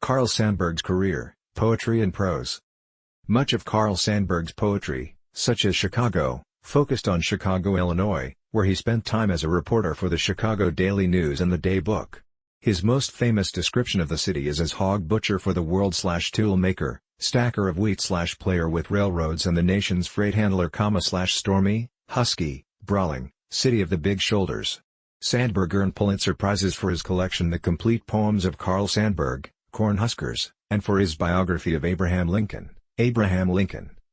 Carl Sandburg's career, poetry and prose. Much of Carl Sandburg's poetry, such as Chicago, focused on Chicago, Illinois, where he spent time as a reporter for the Chicago Daily News and the Day Book. His most famous description of the city is as hog butcher for the world/tool maker, stacker of wheat/player with railroads and the nation's freight handler, stormy, husky, brawling, city of the big shoulders. Sandburg earned Pulitzer Prizes for his collection The Complete Poems of Carl Sandburg, Cornhuskers, and for his biography of Abraham Lincoln,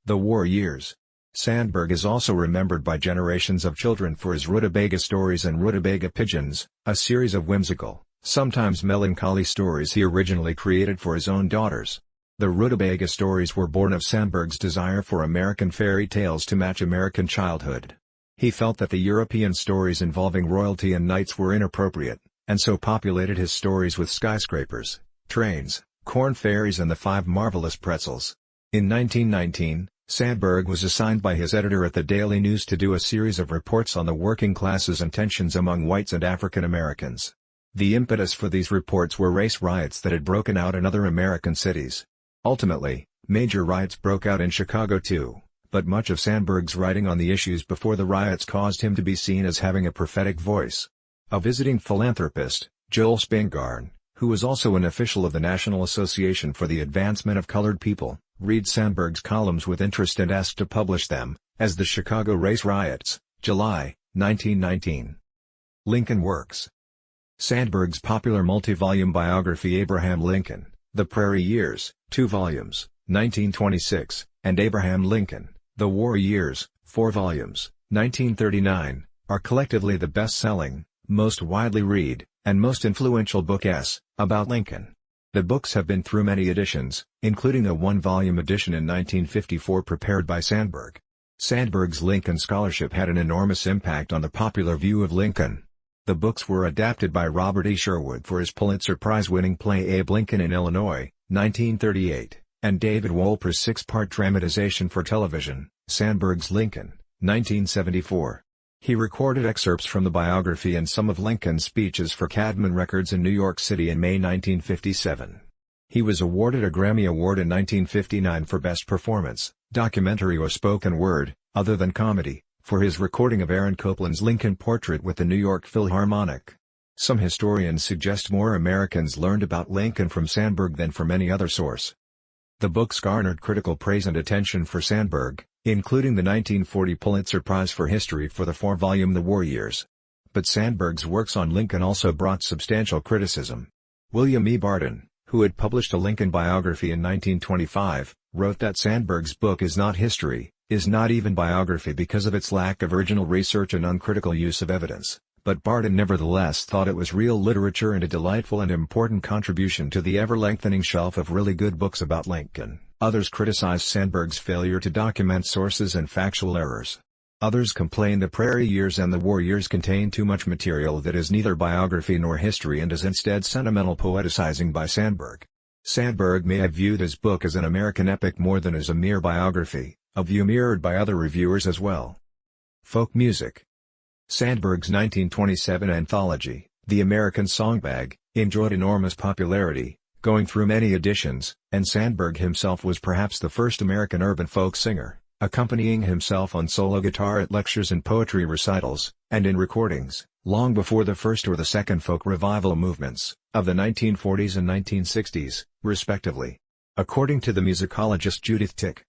The War Years. Sandburg is also remembered by generations of children for his Rutabaga Stories and Rutabaga Pigeons, a series of whimsical, sometimes melancholy stories he originally created for his own daughters. The Rutabaga Stories were born of Sandburg's desire for American fairy tales to match American childhood. He felt that the European stories involving royalty and knights were inappropriate, and so populated his stories with skyscrapers, trains, corn fairies and the 5 marvelous pretzels. In 1919, Sandburg was assigned by his editor at the Daily News to do a series of reports on the working classes and tensions among whites and African Americans. The impetus for these reports were race riots that had broken out in other American cities. Ultimately, major riots broke out in Chicago too, but much of Sandburg's writing on the issues before the riots caused him to be seen as having a prophetic voice. A visiting philanthropist, Joel Spingarn, who was also an official of the National Association for the Advancement of Colored People, read Sandburg's columns with interest and asked to publish them, as the Chicago Race Riots, July, 1919. Lincoln Works. Sandburg's popular multi-volume biography Abraham Lincoln, The Prairie Years, 2 volumes, 1926, and Abraham Lincoln, The War Years, 4 volumes, 1939, are collectively the best-selling, most widely read, and most influential book about Lincoln. The books have been through many editions, including a 1-volume edition in 1954 prepared by Sandburg. Sandburg's Lincoln scholarship had an enormous impact on the popular view of Lincoln. The books were adapted by Robert E. Sherwood for his Pulitzer Prize-winning play Abe Lincoln in Illinois, 1938, and David Wolper's 6-part dramatization for television, Sandburg's Lincoln, 1974. He recorded excerpts from the biography and some of Lincoln's speeches for Cadman Records in New York City in May 1957. He was awarded a Grammy Award in 1959 for Best Performance, Documentary or Spoken Word, other than comedy, for his recording of Aaron Copland's Lincoln Portrait with the New York Philharmonic. Some historians suggest more Americans learned about Lincoln from Sandburg than from any other source. The books garnered critical praise and attention for Sandburg, including the 1940 Pulitzer Prize for History for the 4-volume The War Years. But Sandburg's works on Lincoln also brought substantial criticism. William E. Barton, who had published a Lincoln biography in 1925, wrote that Sandburg's book is not history, is not even biography because of its lack of original research and uncritical use of evidence, but Barton nevertheless thought it was real literature and a delightful and important contribution to the ever-lengthening shelf of really good books about Lincoln. Others criticized Sandburg's failure to document sources and factual errors. Others complained The Prairie Years and The War Years contain too much material that is neither biography nor history and is instead sentimental poeticizing by Sandburg. Sandburg may have viewed his book as an American epic more than as a mere biography, a view mirrored by other reviewers as well. Folk music. Sandburg's 1927 anthology, The American Songbag, enjoyed enormous popularity, going through many editions, and Sandburg himself was perhaps the first American urban folk singer, accompanying himself on solo guitar at lectures and poetry recitals, and in recordings, long before the first or the second folk revival movements, of the 1940s and 1960s, respectively. According to the musicologist Judith Tick.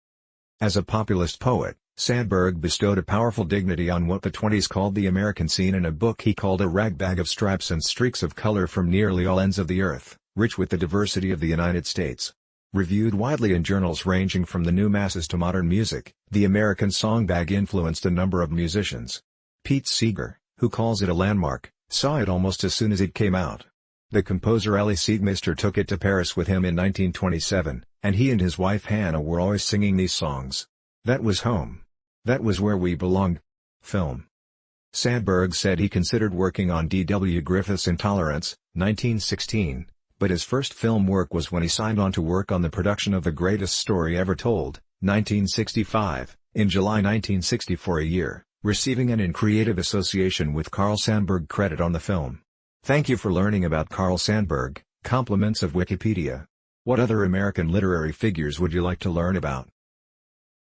As a populist poet, Sandburg bestowed a powerful dignity on what the 20s called the American scene in a book he called A Ragbag of Stripes and Streaks of Color from Nearly All Ends of the Earth, rich with the diversity of the United States. Reviewed widely in journals ranging from the new masses to modern music, The American Songbag influenced a number of musicians. Pete Seeger, who calls it a landmark, saw it almost as soon as it came out. The composer Elie Siegmeister took it to Paris with him in 1927, and he and his wife Hannah were always singing these songs. That was home. That was where we belonged. Film. Sandburg said he considered working on D.W. Griffith's Intolerance, 1916, but his first film work was when he signed on to work on the production of The Greatest Story Ever Told, 1965, in July 1960 for a year, receiving an in creative association with Carl Sandburg credit on the film. Thank you for learning about Carl Sandburg, compliments of Wikipedia. What other American literary figures would you like to learn about?